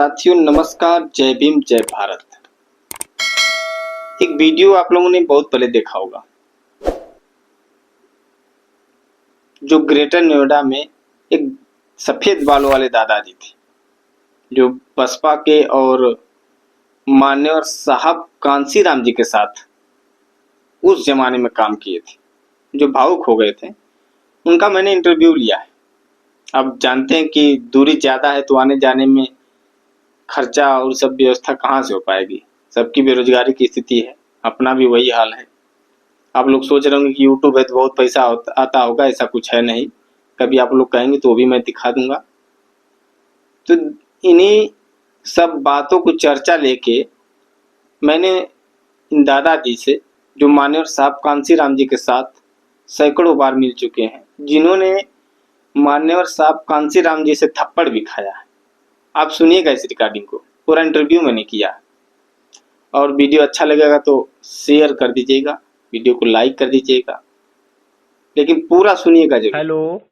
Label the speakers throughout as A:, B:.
A: साथियों नमस्कार, जय भीम जय भारत। एक वीडियो आप लोगों ने बहुत पहले देखा होगा, जो ग्रेटर नोएडा में एक सफेद बालों वाले दादाजी थे, जो बसपा के और मान्यवर साहब कांसीराम जी के साथ उस जमाने में काम किए थे, जो भावुक हो गए थे। उनका मैंने इंटरव्यू लिया है। अब जानते हैं कि दूरी ज्यादा है तो आने जाने में खर्चा और सब व्यवस्था कहाँ से हो पाएगी। सबकी बेरोजगारी की स्थिति है, अपना भी वही हाल है। आप लोग सोच रहे होंगे कि यूट्यूब है तो बहुत पैसा आता होगा, ऐसा कुछ है नहीं। कभी आप लोग कहेंगे तो वो भी मैं दिखा दूंगा। तो इन्हीं सब बातों को चर्चा लेके मैंने इन दादाजी से, जो मान्यवर साहब कांसीराम जी के साथ सैकड़ों बार मिल चुके हैं, जिन्होंने मान्यवर साहब कांसीराम जी से थप्पड़ भी खाया है। आप सुनिएगा इस रिकॉर्डिंग को, पूरा इंटरव्यू मैंने किया। और वीडियो अच्छा लगेगा तो शेयर कर दीजिएगा, वीडियो को लाइक कर दीजिएगा, लेकिन पूरा सुनिएगा जरूर।
B: हेलो।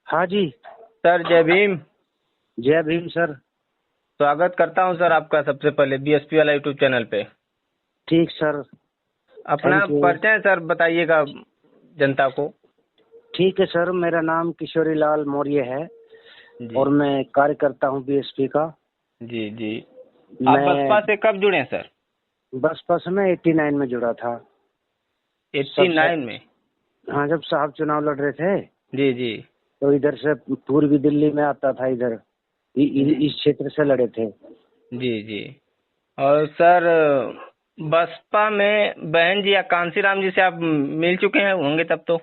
C: हाँ जी
B: सर जय भीम।
C: जय भीम सर।
B: स्वागत करता हूं सर आपका सबसे पहले बीएसपी वाला यूट्यूब चैनल पे।
C: ठीक सर।
B: अपना
C: थैंक यू।
B: परिचय सर बताइएगा जनता को।
C: ठीक है सर, मेरा नाम किशोरी लाल मौर्य है
B: जी।
C: और मैं कार्य करता हूँ बीएसपी का।
B: जी जी। आप बसपा से कब जुड़े हैं सर?
C: बसपा से मैं 89 में जुड़ा था।
B: 89 में?
C: हाँ, जब साहब चुनाव लड़ रहे थे
B: जी जी।
C: तो इधर से पूर्वी दिल्ली में आता था, इधर इस क्षेत्र से लड़े थे।
B: जी जी। और सर बसपा में बहन जी या कांसीराम जी से आप मिल चुके हैं होंगे तब तो?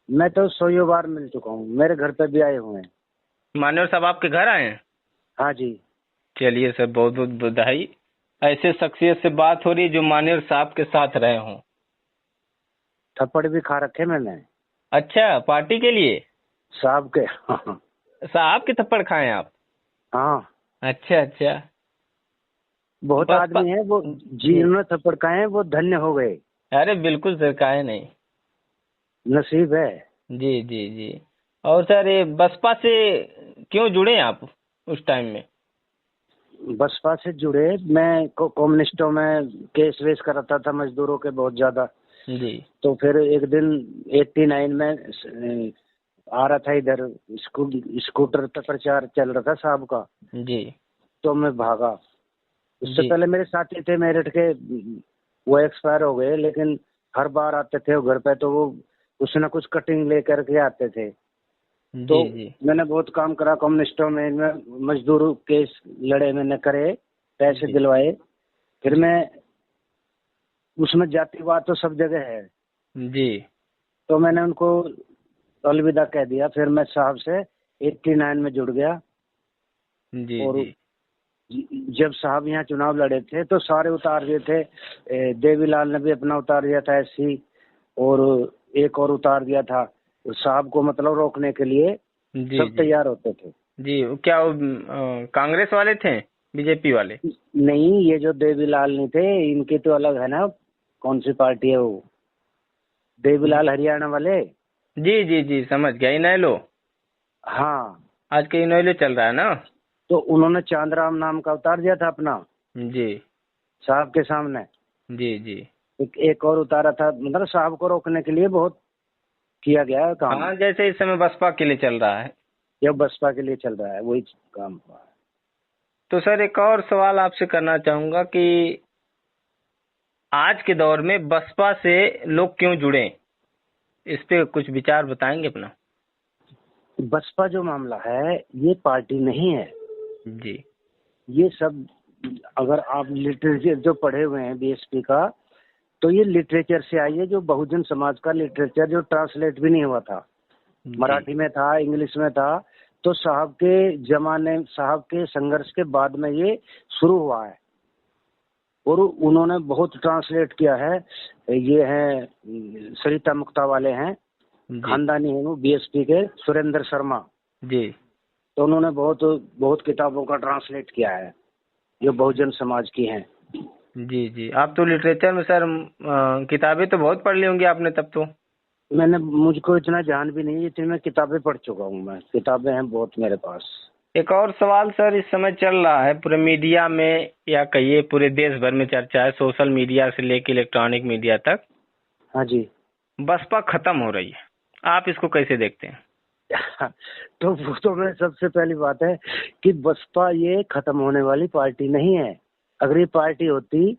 C: मैं तो 100 बार मिल चुका हूँ, मेरे घर पे भी आए हुए हैं।
B: मान्यवर साहब आपके घर आए हैं?
C: हाँ जी।
B: चलिए सर, बहुत बहुत बधाई। ऐसे शख्सियत से बात हो रही जो मान्यवर साहब के साथ रहे हों।
C: थप्पड़ भी खा रखे मैंने
B: अच्छा, पार्टी के लिए
C: साहब के।
B: साहब के थप्पड़ खाए आप?
C: हाँ,
B: अच्छा अच्छा।
C: बहुत
B: बसपा।
C: आदमी है वो जिन्होंने थप्पड़ खाए हैं वो धन्य हो गए।
B: अरे बिल्कुल सर, काहे नहीं।
C: नसीब है।
B: जी जी जी। और सर ये बसपा से क्यों जुड़े आप उस टाइम में?
C: बसपा से जुड़े, मैं कम्युनिस्टों में केस वेस कराता था मजदूरों के बहुत ज्यादा।
B: जी
C: तो फिर एक दिन 89 में आ रहा था इधर, स्कूटर पे प्रचार चल रहा था साहब का,
B: जी
C: तो मैं भागा। उससे
B: जी
C: पहले मेरे साथी थे मेरठ के, वो एक्सपायर हो गए, लेकिन हर बार आते थे वो घर पे, तो वो कुछ ना कुछ कटिंग लेकर के आते थे। तो
B: जी जी
C: मैंने बहुत काम करा कम्युनिस्टों में, मजदूर केस लड़े मैंने, करे, पैसे
B: जी
C: दिलवाए। फिर
B: जी
C: मैं उसमें जातिवाद तो सब जगह है,
B: जी
C: तो मैंने उनको अलविदा कह दिया। फिर मैं साहब से 89 में जुड़ गया।
B: जी
C: और
B: जी
C: जब साहब यहाँ चुनाव लड़े थे तो सारे उतार दिए थे। देवीलाल ने भी अपना उतार दिया था एससी, और एक और उतार दिया था साहब को, मतलब रोकने के लिए
B: जी
C: सब
B: जी
C: तैयार होते थे।
B: जी। क्या वो कांग्रेस वाले थे, बीजेपी वाले?
C: नहीं, ये जो देवीलाल नहीं थे, इनकी तो अलग है ना, कौन सी पार्टी है वो, देवीलाल हरियाणा वाले।
B: जी जी जी, समझ गया। इनेलो।
C: हाँ,
B: आज के इनेलो चल रहा है ना?
C: तो उन्होंने चांदराम नाम का उतार दिया था अपना
B: जी
C: साहब के सामने।
B: जी जी।
C: एक और उतारा था, मतलब साहब को रोकने के लिए बहुत किया गया है काम।
B: हाँ, जैसे इस समय बसपा के लिए चल रहा है।
C: यह बसपा के लिए चल रहा है, वही काम हुआ है।
B: तो सर एक और सवाल आपसे करना चाहूंगा कि आज के दौर में बसपा से लोग क्यों जुड़े, इस पे कुछ विचार बताएंगे अपना?
C: बसपा जो मामला है ये पार्टी नहीं है।
B: जी
C: ये सब, अगर आप लिटरेचर जो पढ़े हुए हैं बीएसपी का, तो ये लिटरेचर से आई है, जो बहुजन समाज का लिटरेचर, जो ट्रांसलेट भी नहीं हुआ था,
B: जी
C: मराठी में था, इंग्लिश में था। तो साहब के जमाने, साहब के संघर्ष के बाद में ये शुरू हुआ है, और उन्होंने बहुत ट्रांसलेट किया है। ये हैं सरिता मुक्ता वाले हैं,
B: जी
C: खानदानी है वो बीएसपी के, सुरेंद्र शर्मा।
B: जी
C: तो उन्होंने बहुत बहुत किताबों का ट्रांसलेट किया है जो बहुजन समाज की हैं।
B: जी जी। आप तो लिटरेचर में सर किताबें तो बहुत पढ़ ली होंगी आपने तब तो?
C: मुझको इतना ध्यान भी नहीं है, इतनी मैं किताबें पढ़ चुका हूँ, मैं किताबें हैं बहुत मेरे पास।
B: एक और सवाल सर, इस समय चल रहा है पूरे मीडिया में, या कहिए पूरे देश भर में चर्चा है, सोशल मीडिया से लेके इलेक्ट्रॉनिक मीडिया तक,
C: हाँ जी।
B: बसपा खत्म हो रही है। आप इसको कैसे देखते हैं?
C: तो वो तो मैं सबसे पहली बात है कि बसपा ये खत्म होने वाली पार्टी नहीं है। अगर ये पार्टी होती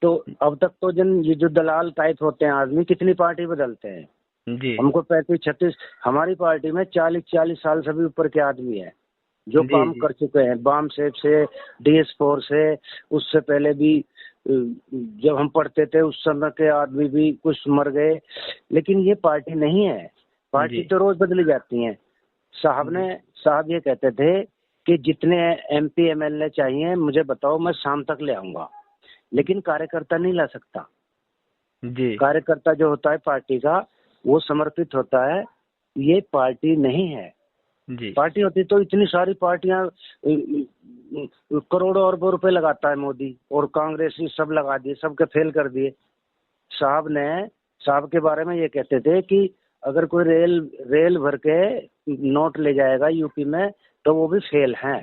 C: तो अब तक तो ये जो दलाल टाइप होते हैं आदमी, कितनी पार्टी बदलते हैं।
B: जी
C: हमको 35-36, हमारी पार्टी में 40-40 साल से भी ऊपर के आदमी है जो
B: जी
C: काम
B: जी
C: कर चुके हैं, बाम सेब से, DS4 से, उससे पहले भी जब हम पढ़ते थे उस समय के आदमी भी कुछ मर गए। लेकिन ये पार्टी नहीं है, पार्टी
B: जी
C: तो रोज बदली जाती है। साहब ये कहते थे कि जितने MP MLA चाहिए मुझे बताओ, मैं शाम तक ले आऊंगा। लेकिन कार्यकर्ता नहीं ला सकता।
B: जी
C: कार्यकर्ता जो होता है पार्टी का, वो समर्पित होता है। ये पार्टी नहीं है।
B: जी
C: पार्टी होती तो इतनी सारी पार्टियां, करोड़ों अरबों रुपए लगाता है मोदी, और कांग्रेस ये सब लगा दिए, सबके फेल कर दिए। साहब के बारे में ये कहते थे कि अगर कोई रेल भर के नोट ले जाएगा यूपी में तो वो भी फेल है।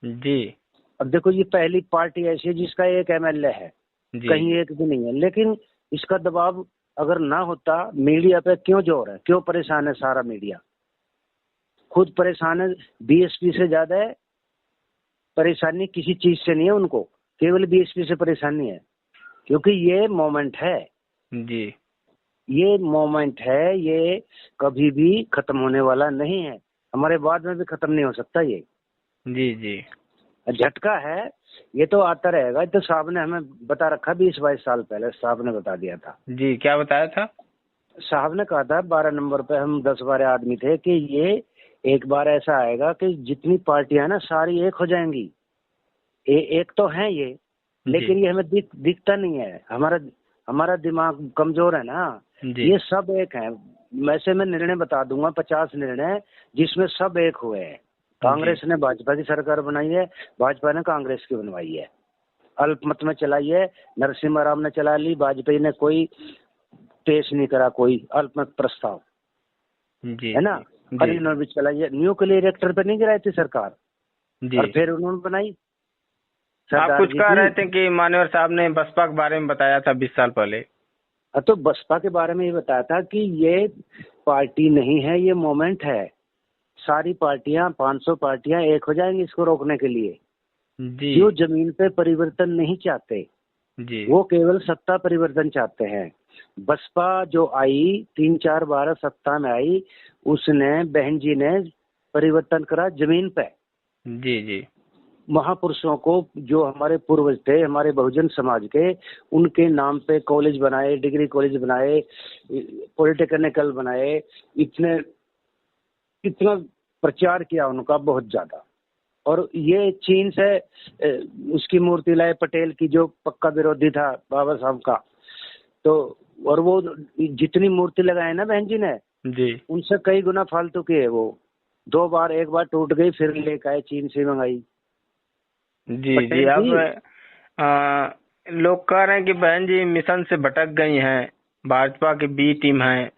B: जी
C: अब देखो, ये पहली पार्टी ऐसी है जिसका एक MLA है,
B: जी
C: कहीं एक भी नहीं है। लेकिन इसका दबाव अगर ना होता, मीडिया पे क्यों जोर है, क्यों परेशान है सारा मीडिया? खुद परेशान है। BSP से ज्यादा है परेशानी किसी चीज से नहीं है उनको, केवल BSP से परेशानी है। क्योंकि ये मोमेंट है,
B: जी
C: ये मोमेंट है, ये कभी भी खत्म होने वाला नहीं है। हमारे बाद में भी खत्म नहीं हो सकता। ये
B: जी जी
C: झटका है, ये तो आता रहेगा। तो साहब ने हमें बता रखा 20-22 साल पहले, साहब ने बता दिया था।
B: जी क्या बताया था?
C: साहब ने कहा था 12 नंबर पे हम 10-12 आदमी थे कि ये एक बार ऐसा आएगा कि जितनी पार्टियां ना सारी एक हो जाएंगी। एक तो है ये, लेकिन
B: जी
C: ये हमें दिखता नहीं है। हमारा दिमाग कमजोर है ना।
B: जी
C: ये सब एक है। वैसे मैं निर्णय बता दूंगा, 50 निर्णय जिसमें सब एक हुए हैं। कांग्रेस ने भाजपा की सरकार बनाई है, भाजपा ने कांग्रेस की बनवाई है। अल्पमत में चलाई है, नरसिम्हा राव ने चला ली, वाजपेयी ने कोई पेश नहीं करा कोई अल्पमत प्रस्ताव,
B: जी
C: है ना।
B: जी
C: अली ने भी चलाई है, न्यूक्लियर रिएक्टर पे नहीं गिराई थी सरकार,
B: जी
C: और फिर उन्होंने बनाई।
B: आप
C: सरदार
B: कुछ
C: जी
B: कह रहे
C: की।
B: थे कि मान्यवर साहब ने बसपा के बारे में बताया था 20 साल पहले।
C: तो बसपा के बारे में ये बताया था कि ये पार्टी नहीं है, ये मोमेंट है। सारी पार्टियां, 500 पार्टियां एक हो जाएंगी इसको रोकने के लिए।
B: जी
C: जो जमीन पे परिवर्तन नहीं चाहते,
B: जी
C: वो केवल सत्ता परिवर्तन चाहते हैं। बसपा जो आई 3-4 बार सत्ता में आई, उसने, बहन जी ने परिवर्तन करा जमीन पे।
B: जी जी
C: महापुरुषों को, जो हमारे पूर्वज थे, हमारे बहुजन समाज के, उनके नाम पे कॉलेज बनाए, डिग्री कॉलेज बनाए, पॉलिटेक्निकल बनाए, इतना प्रचार किया उनका, बहुत ज्यादा। और ये चीन से उसकी मूर्ति लाए, पटेल की, जो पक्का विरोधी था बाबा साहब का। तो और वो जितनी मूर्ति लगाए ना बहन जी ने,
B: जी
C: उनसे कई गुना फालतू की है वो। 2 बार, एक बार टूट गई, फिर लेकर आए, चीन से मंगाई
B: जी जी
C: पटेल
B: अब
C: जी।
B: लोग कह रहे हैं कि बहन जी मिशन से भटक गई हैं, भाजपा की बी टीम है।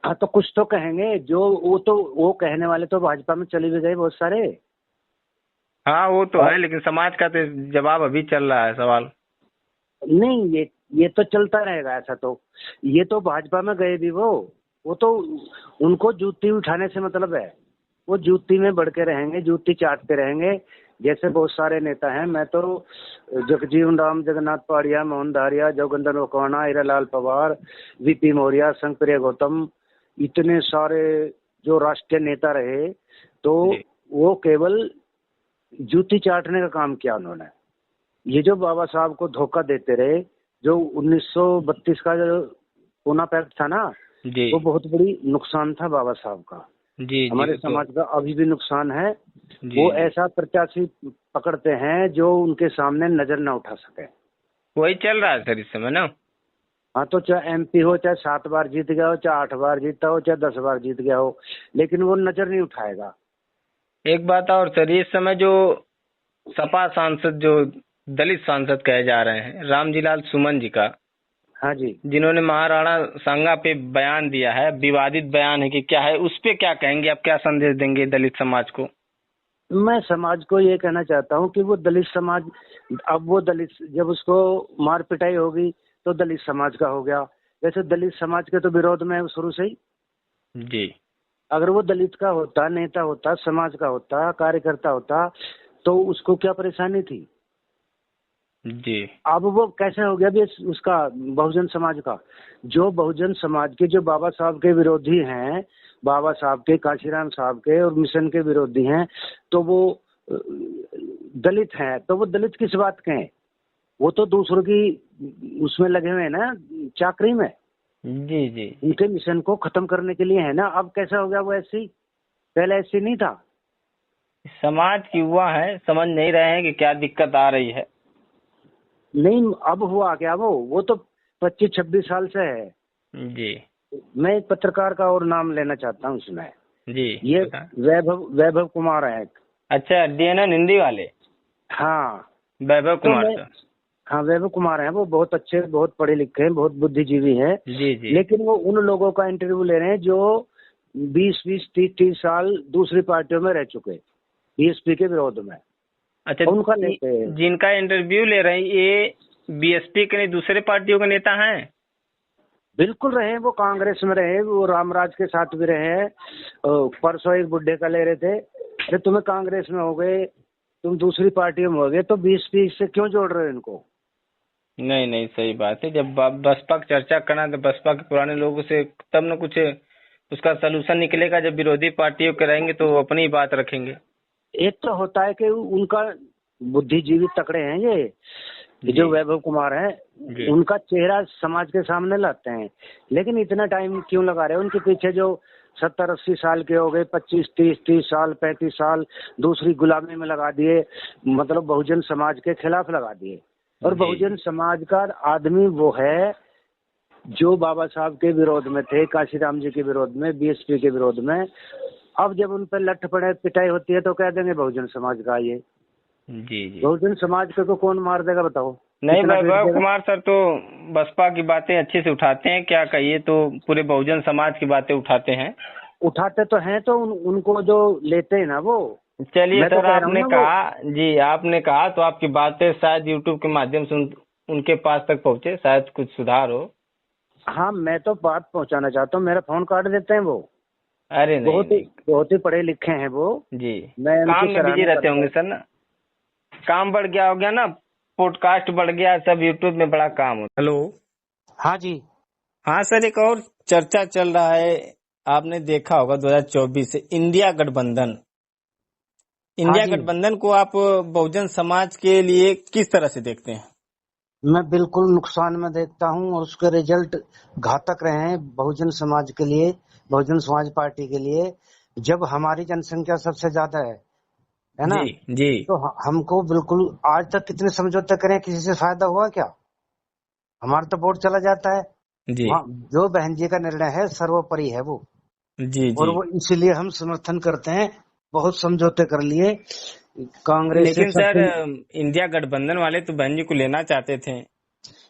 C: हाँ, तो कुछ तो कहेंगे। वो कहने वाले तो भाजपा में चले भी गए बहुत सारे।
B: हाँ वो तो
C: और
B: है, लेकिन समाज का तो जवाब अभी चल रहा है सवाल।
C: नहीं, ये तो चलता रहेगा ऐसा। तो ये तो भाजपा में गए भी वो तो उनको जूती उठाने से मतलब है। वो जूती में बढ़ के रहेंगे, जूती चाटते रहेंगे। जैसे बहुत सारे नेता हैं, मैं तो जगजीवन राम, जगन्नाथ पहाड़िया, मोहन धारिया, जोगिंदर मकवाना, हीरालाल पवार, VP मौर्य, संगप्रिय गौतम, इतने सारे जो राष्ट्रीय नेता रहे, तो
B: जी
C: वो केवल जूती चाटने का काम किया उन्होंने। ये जो बाबा साहब को धोखा देते रहे, जो 1932 का जो पूना पैक्ट था ना,
B: जी
C: वो बहुत बड़ी नुकसान था बाबा साहब का।
B: जी जी
C: हमारे
B: वो तो
C: समाज का अभी भी नुकसान है।
B: जी
C: वो
B: जी
C: ऐसा प्रत्याशी पकड़ते हैं जो उनके सामने नजर न उठा सके।
B: वही चल रहा है सर इस समय ना।
C: हाँ, तो चाहे MP हो, चाहे 7 बार जीत गया हो, चाहे 8 बार जीता हो, चाहे 10 बार जीत गया हो, लेकिन वो नजर नहीं उठाएगा।
B: एक बात और सर, इस समय जो सपा सांसद, जो दलित सांसद कहे जा रहे हैं, रामजीलाल सुमन जी का,
C: हाँ जी।
B: जिन्होंने महाराणा सांगा पे बयान दिया है, विवादित बयान है कि क्या है, उस पे क्या कहेंगे आप? क्या संदेश देंगे दलित समाज को?
C: मैं समाज को ये कहना चाहता हूँ कि वो दलित समाज, अब वो दलित जब उसको मार पिटाई होगी तो दलित समाज का हो गया। वैसे दलित समाज के तो विरोध में है शुरू से ही।
B: जी
C: अगर वो दलित का होता, नेता होता, समाज का होता, कार्यकर्ता होता, तो उसको क्या परेशानी थी।
B: जी
C: अब वो कैसे हो गया भी उसका बहुजन समाज का। जो बहुजन समाज के जो बाबा साहब के विरोधी हैं, बाबा साहब के, काशीराम साहब के और मिशन के विरोधी हैं, तो वो दलित हैं, तो वो दलित किस बात के हैं। वो तो दूसरों की उसमें लगे हुए हैं ना, चाकरी में।
B: जी जी
C: उनके मिशन को खत्म करने के लिए है ना। अब कैसा हो गया वो ऐसी, पहले ऐसी नहीं था।
B: समाज की युवा है, समझ नहीं रहे हैं कि क्या दिक्कत आ रही है।
C: नहीं, अब हुआ क्या, वो तो 25-26 साल से है।
B: जी
C: मैं एक पत्रकार का और नाम लेना चाहता हूँ इसमें।
B: जी
C: ये
B: बताएं।
C: वैभव कुमार है।
B: अच्छा, डीएनएन हिंदी वाले
C: हाँ,
B: वैभव
C: तो
B: कुमार
C: मैं,
B: सर।
C: हाँ वैभव कुमार है। वो बहुत अच्छे, बहुत पढ़े लिखे हैं, बहुत बुद्धिजीवी हैं।
B: जी जी
C: लेकिन वो उन लोगों का इंटरव्यू ले रहे हैं जो 20-20, 30-30 साल दूसरी पार्टियों में रह चुके, बीएसपी के विरोध में।
B: अच्छा,
C: उनका नेता है।
B: जिनका इंटरव्यू ले रहे हैं ये बीएसपी के नहीं दूसरे पार्टियों के नेता हैं।
C: बिल्कुल रहे, वो कांग्रेस में रहे, वो रामराज के साथ भी रहे हैं। परसों एक बुड्ढे का ले रहे थे, अरे तुम्हें कांग्रेस में हो गए, तुम दूसरी पार्टियों में हो गए, तो 20-20 से क्यों जोड़ रहे हो इनको।
B: नहीं नहीं, सही बात है। जब बसपा की चर्चा करना तो बसपा के पुराने लोगों से तब न कुछ उसका सलूशन निकलेगा। जब विरोधी पार्टियों के रहेंगे तो वो अपनी बात रखेंगे।
C: एक तो होता है कि उनका बुद्धिजीवी तकड़े हैं ये जो वैभव कुमार है, उनका चेहरा समाज के सामने लाते हैं। लेकिन इतना टाइम क्यों लगा रहे हैं उनके पीछे, जो 70-80 साल के हो गए, 25-30 साल, 35 साल दूसरी गुलामी में लगा दिए, मतलब बहुजन समाज के खिलाफ लगा दिए। और बहुजन समाज का आदमी वो है जो बाबा साहब के विरोध में थे, काशीराम जी के विरोध में, बीएसपी के विरोध में। अब जब उन पर लठ पड़े, पिटाई होती है, तो कह देंगे बहुजन समाज का ये।
B: जी जी
C: बहुजन समाज को कौन मार देगा बताओ।
B: नहीं,
C: कितना पीट
B: वैभव
C: देगा?
B: कुमार सर तो बसपा की बातें अच्छे से उठाते हैं। क्या कहिए, तो पूरे बहुजन समाज की बातें उठाते हैं।
C: उठाते तो हैं, तो उनको जो लेते हैं ना वो।
B: चलिए
C: मैं तो
B: सर,
C: कह रहा हूँ
B: आपने
C: ना
B: कहा जी, आपने कहा तो आपकी बातें शायद यूट्यूब के माध्यम से उनके पास तक पहुंचे, शायद कुछ सुधार हो।
C: हाँ, मैं तो बात पहुंचाना चाहता हूँ, मेरा फोन काट देते हैं वो।
B: अरे नहीं नहीं
C: बहुत ही पढ़े लिखे हैं वो।
B: जी,
C: मैं
B: काम
C: उनकी
B: में बिजी
C: सराहना
B: रहते होंगे
C: करता
B: सर ना। काम बढ़ गया हो गया ना, पॉडकास्ट बढ़ गया, सब यूट्यूब में बड़ा काम हो। हेलो।
C: हूँ। हाँ जी।
B: हाँ सर, एक और चर्चा चल रहा है, आपने देखा होगा 2024 से इंडिया गठबंधन।
C: हाँ
B: इंडिया
C: जी,
B: गठबंधन को आप बहुजन समाज के लिए किस तरह से देखते हैं?
C: मैं बिल्कुल नुकसान में देखता हूँ और उसके रिजल्ट घातक रहे हैं बहुजन समाज के लिए, बहुजन समाज पार्टी के लिए। जब हमारी जनसंख्या सबसे ज्यादा है ना,
B: जी जी
C: तो हमको बिल्कुल, आज तक कितने समझौते करें, किसी से फायदा हुआ क्या। हमारा तो वोट चला जाता है।
B: जी
C: वहाँ जो बहन जी का निर्णय है सर्वोपरि है वो,
B: जी
C: और
B: जी
C: वो इसीलिए हम समर्थन करते हैं। बहुत समझौते कर लिए कांग्रेस से
B: लेकिन सर, इंडिया गठबंधन वाले तो बहन जी को लेना चाहते थे।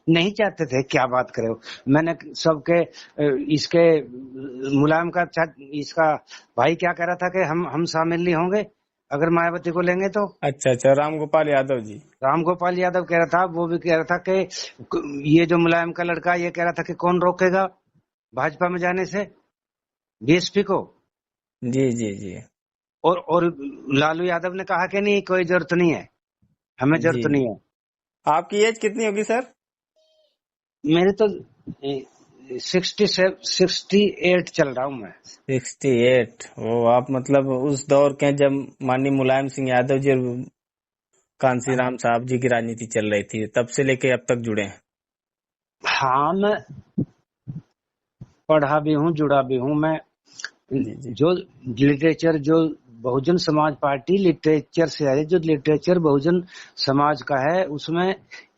C: नहीं चाहते थे, क्या बात करे हो। मैंने सबके इसके मुलायम का इसका भाई क्या कह रहा था कि हम शामिल नहीं होंगे अगर मायावती को लेंगे तो।
B: अच्छा अच्छा, राम गोपाल यादव जी।
C: राम गोपाल यादव कह रहा था, वो भी कह रहा था कि ये जो मुलायम का लड़का, ये कह रहा था कि कौन रोकेगा भाजपा में जाने से बीएसपी को।
B: जी जी जी
C: और लालू यादव ने कहा कि नहीं, कोई जरूरत नहीं है, हमें
B: जी
C: जरूरत नहीं है।
B: आपकी एज कितनी होगी सर?
C: मेरे तो 68 चल रहा हूँ मैं।
B: 68। वो आप मतलब उस दौर के हैं जब माननीय मुलायम सिंह यादव जी और कांसीराम साहब जी की राजनीति चल रही थी, तब से लेके अब तक जुड़े हैं।
C: हाँ, मैं पढ़ा भी हूँ, जुड़ा भी हूँ मैं।
B: जी जी
C: जो लिटरेचर, जो बहुजन समाज पार्टी लिटरेचर से है, जो लिटरेचर बहुजन समाज का है, उसमें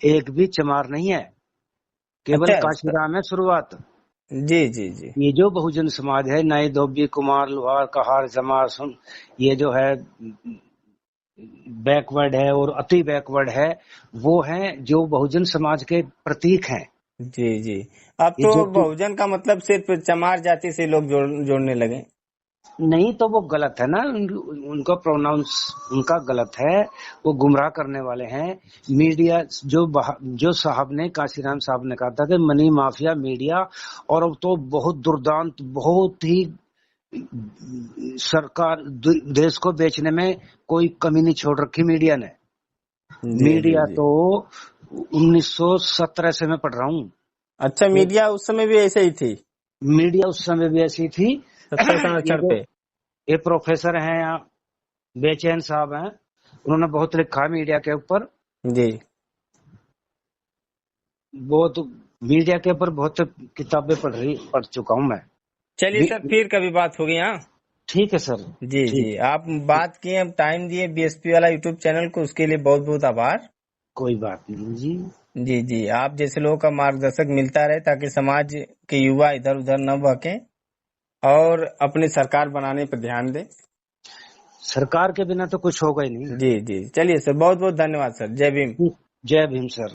C: एक भी चमार नहीं है, केवल
B: अच्छा
C: काशीराम है शुरुआत।
B: जी जी जी
C: ये जो बहुजन समाज है, नए धोबी, कुमार, लोहार, कहार, जमार, ये जो है बैकवर्ड है और अति बैकवर्ड है, वो है जो बहुजन समाज के प्रतीक हैं।
B: जी जी। अब
C: ये
B: तो
C: जो
B: बहुजन का मतलब सिर्फ चमार जाति से लोग जोड़ने लगे।
C: नहीं तो वो गलत है ना, उनका प्रोनाउंस उनका गलत है, वो गुमराह करने वाले हैं। मीडिया जो साहब ने, काशीराम साहब ने कहा था कि मनी माफिया मीडिया, और अब तो बहुत दुर्दांत, बहुत ही सरकार देश को बेचने में कोई कमी नहीं छोड़ रखी मीडिया ने। मीडिया
B: जी।
C: तो 1917 से मैं पढ़ रहा हूँ।
B: अच्छा, मीडिया उस समय भी ऐसे ही थी?
C: मीडिया उस समय भी ऐसी थी।
B: 70 पे?
C: ये प्रोफेसर हैं यहाँ, बेचैन साहब हैं, उन्होंने बहुत लिखा है मीडिया के ऊपर।
B: जी।
C: बहुत मीडिया के ऊपर बहुत किताबें पढ़ चुका हूँ मैं।
B: चलिए सर, फिर कभी बात होगी। हाँ,
C: ठीक है सर।
B: जी जी, आप बात किए, अब टाइम दिए बीएसपी वाला यूट्यूब चैनल को, उसके लिए बहुत बहुत आभार।
C: कोई बात नहीं जी।
B: जी जी, आप जैसे लोगों का मार्गदर्शक मिलता रहे ताकि समाज के युवा इधर उधर न बहके और अपनी सरकार बनाने पर ध्यान दे।
C: सरकार के बिना तो कुछ होगा ही नहीं।
B: जी जी, चलिए सर, बहुत बहुत धन्यवाद सर। जय भीम।
C: जय भीम सर।